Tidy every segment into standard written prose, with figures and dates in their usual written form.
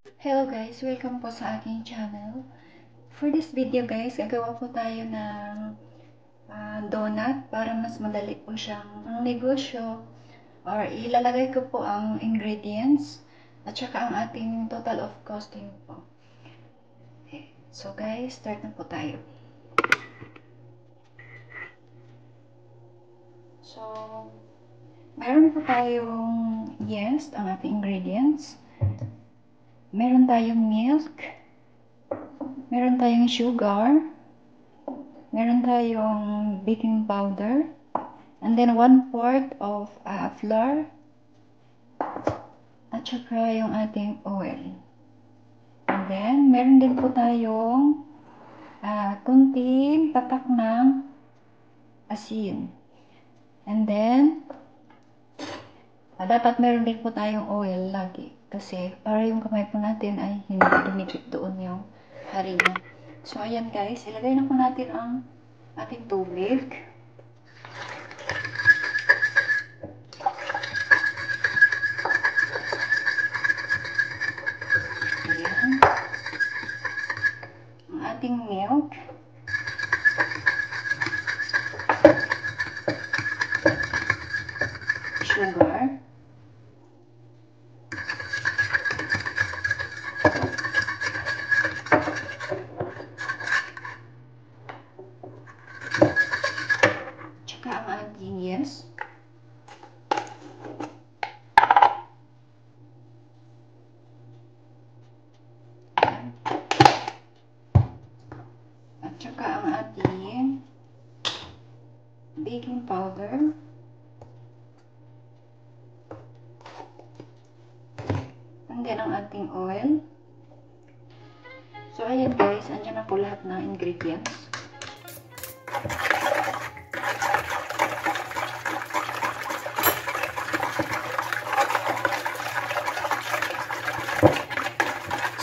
Hello guys! Welcome po sa aking channel. For this video guys, gagawa po tayo ng donut para mas madali po siyang negosyo, or ilalagay ko po ang ingredients at saka ang ating total of costing po. Okay. So guys, start na po tayo. So, meron po tayong yeast, ang ating ingredients. Meron tayong milk. Meron tayong sugar. Meron tayong baking powder. And then 1/4 of flour. At saka yung ating oil. And then, meron din po tayong kunting tatak ng asin. And then, dapat meron din po tayong oil lagi. Kasi, para yung kamay po natin ay hindi dumikit doon yung harina. So, ayan guys. Ilagay na po natin ang ating tubig. Ayan. Ang ating milk. Sugar. Tsaka ang ating yeast. At saka ang ating baking powder. And then ang ating oil. So, ayan guys, andyan na po lahat ng ingredients.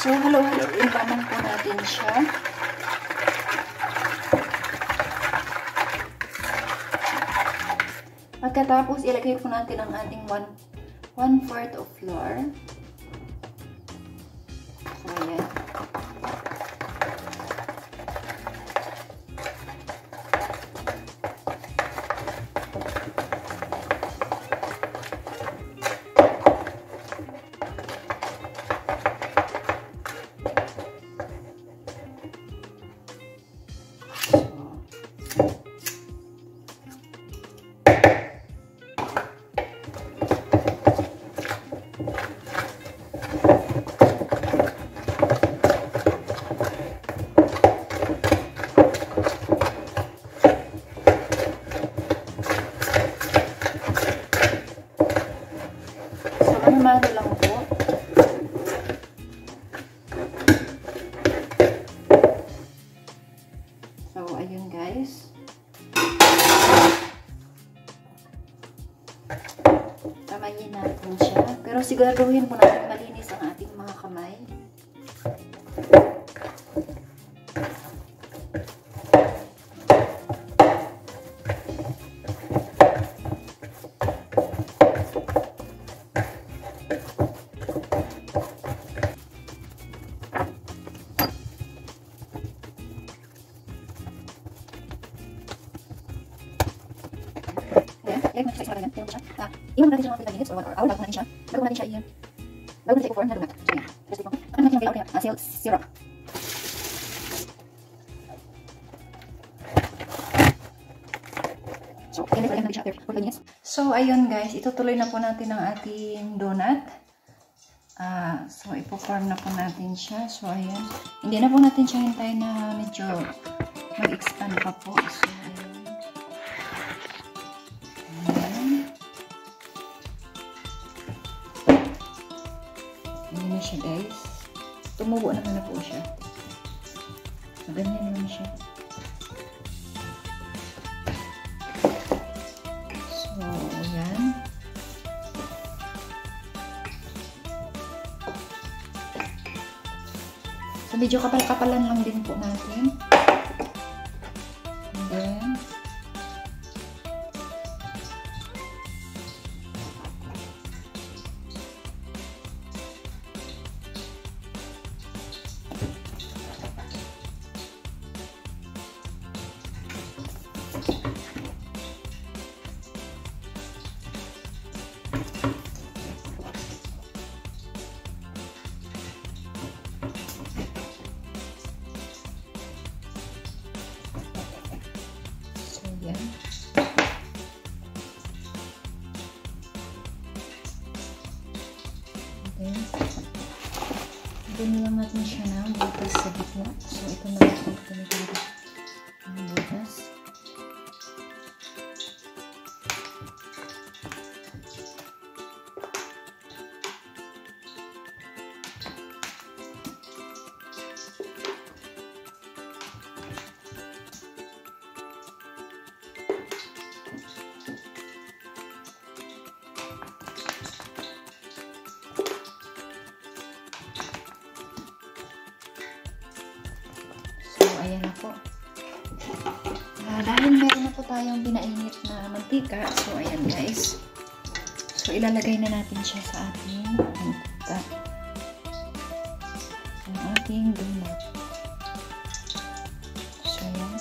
So, halo-haloin lamang po natin siya. Pagkatapos, ilagay po natin ang ating 1/4 of flour. So, ayan. Mano lang po. So, ayun guys. Tamayin natin siya. Pero siguraduhin po natin malinis ang ating mga kamay. Ilagay mo siya sa isang lagayan. Iwan natin siya mga 15 minutes or 1 hour. Bago natin siya i-form na donut. So, yan. Tapos ito. Ano natin yung gagawin? Syrup. So, yan na natin siya after 45 minutes. So, ayun guys. Itutuloy na po natin ang ating donut. So, ipo-form na po natin siya. So, ayan. Hindi na po natin siya hintayin na medyo mag-expand pa po. So, hindi na siya guys. Tumubo naman na po siya. So, ganyan naman siya. So, yan. So, medyo kapal-kapalan lang din po natin. And then, Lagyan lang natin siya ng butas sa gitna. So, ito na lang ang pinagigit ng butas. Ayan na po. Dahil meron na po tayong pinainit na mantika, so ayan guys. So ilalagay na natin siya sa ating mantika. Ang ating donut. So ayan.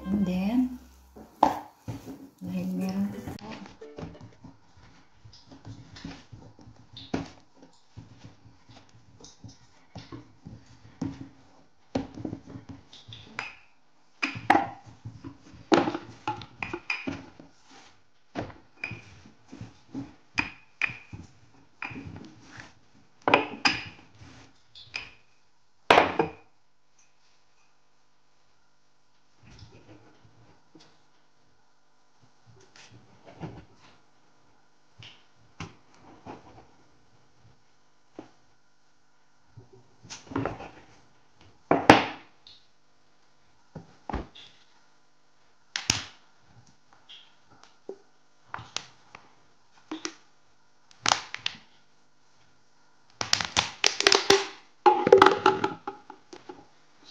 And then, dahil meron po.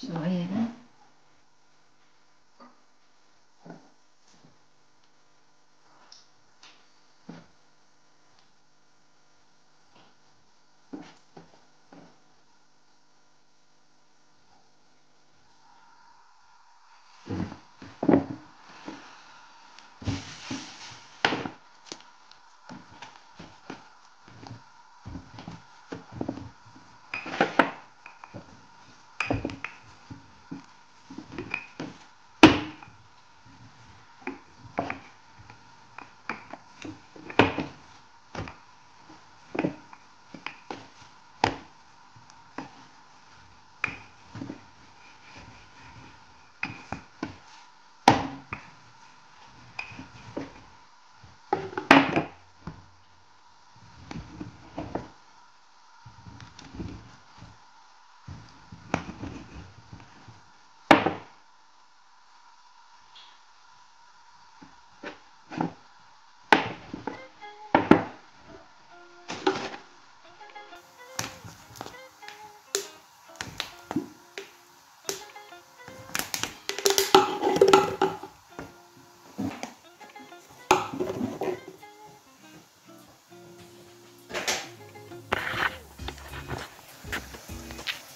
So, ayan na.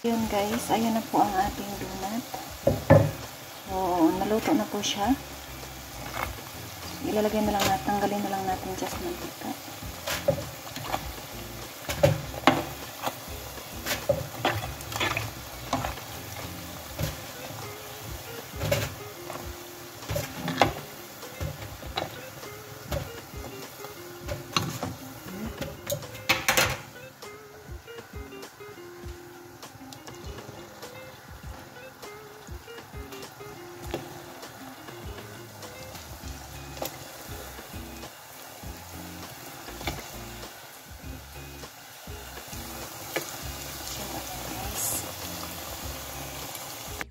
Yun guys, ayan na po ang ating donut. So, naluto na po siya. Ilalagay na lang natin, tanggalin na lang natin just mantika.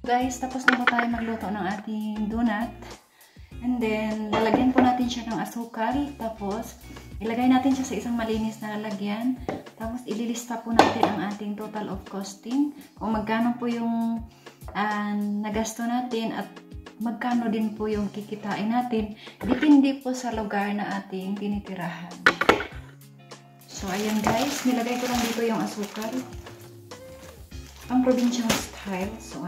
Guys, tapos na po tayo magluto ng ating donut. And then, lalagyan po natin siya ng asukal. Tapos, ilagay natin siya sa isang malinis na lalagyan. Tapos, ililista po natin ang ating total of costing. Kung magkano po yung nagasto natin at magkano din po yung kikitain natin. Depende po sa lugar na ating tinitirahan. So, ayan guys, nilagay ko lang dito yung asukal. Ang provincial style. So,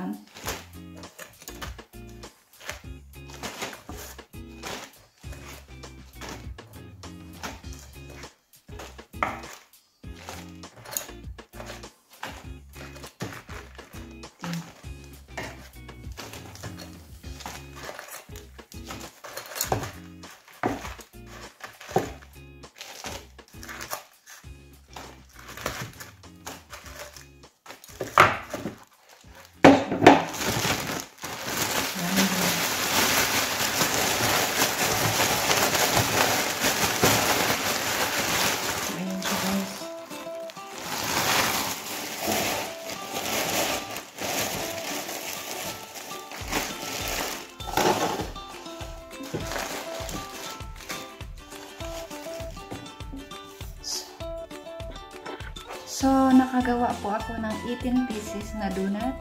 So, nakagawa po ako ng 18 pieces na donut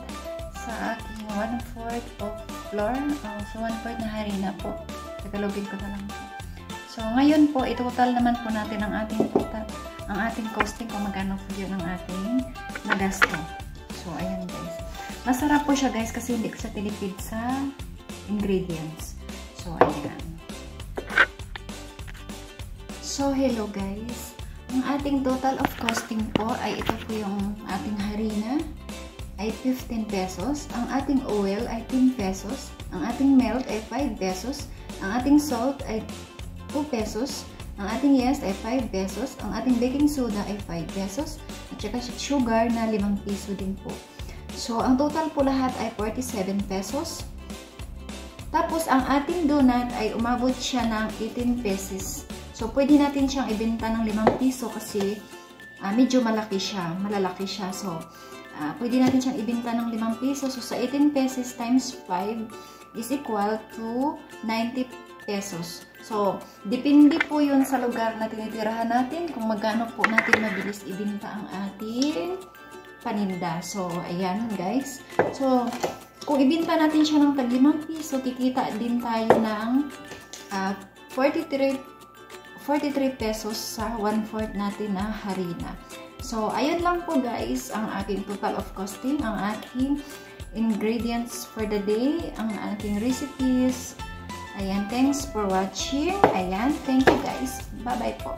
sa aking 1/4 of flour. So, 1/4 na harina po. Tagalogin ko na lang po. So, ngayon po, itotal naman po natin ang ating costing kung magkano po yun ang ating nagasto. So, ayan guys. Masarap po siya guys kasi hindi ko siya tilipid sa ingredients. So, ayan. So, hello guys. Ang ating total of costing po ay ito po yung ating harina ay 15 pesos. Ang ating oil ay 10 pesos. Ang ating milk ay 5 pesos. Ang ating salt ay 2 pesos. Ang ating yeast ay 5 pesos. Ang ating baking soda ay 5 pesos. At saka sugar na 5 piso din po. So, ang total po lahat ay 47 pesos. Tapos, ang ating donut ay umabot siya ng 18 pesos. So, pwede natin siyang ibenta ng 5 piso kasi medyo malalaki siya. So, pwede natin siyang ibenta ng 5 piso. So, sa 18 pesos times 5 is equal to 90 pesos. So, depende po yun sa lugar na tinitirahan natin kung magkano po natin mabilis ibenta ang ating paninda. So, ayan guys. So, kung ibenta natin siya ng tag 5 piso, kikita din tayo ng 43 pesos sa 1/4 natin na harina. So, ayan lang po guys ang aking total of costing, ang aking ingredients for the day, ang aking recipes. Ayan, thanks for watching. Ayan, thank you guys. Bye-bye po.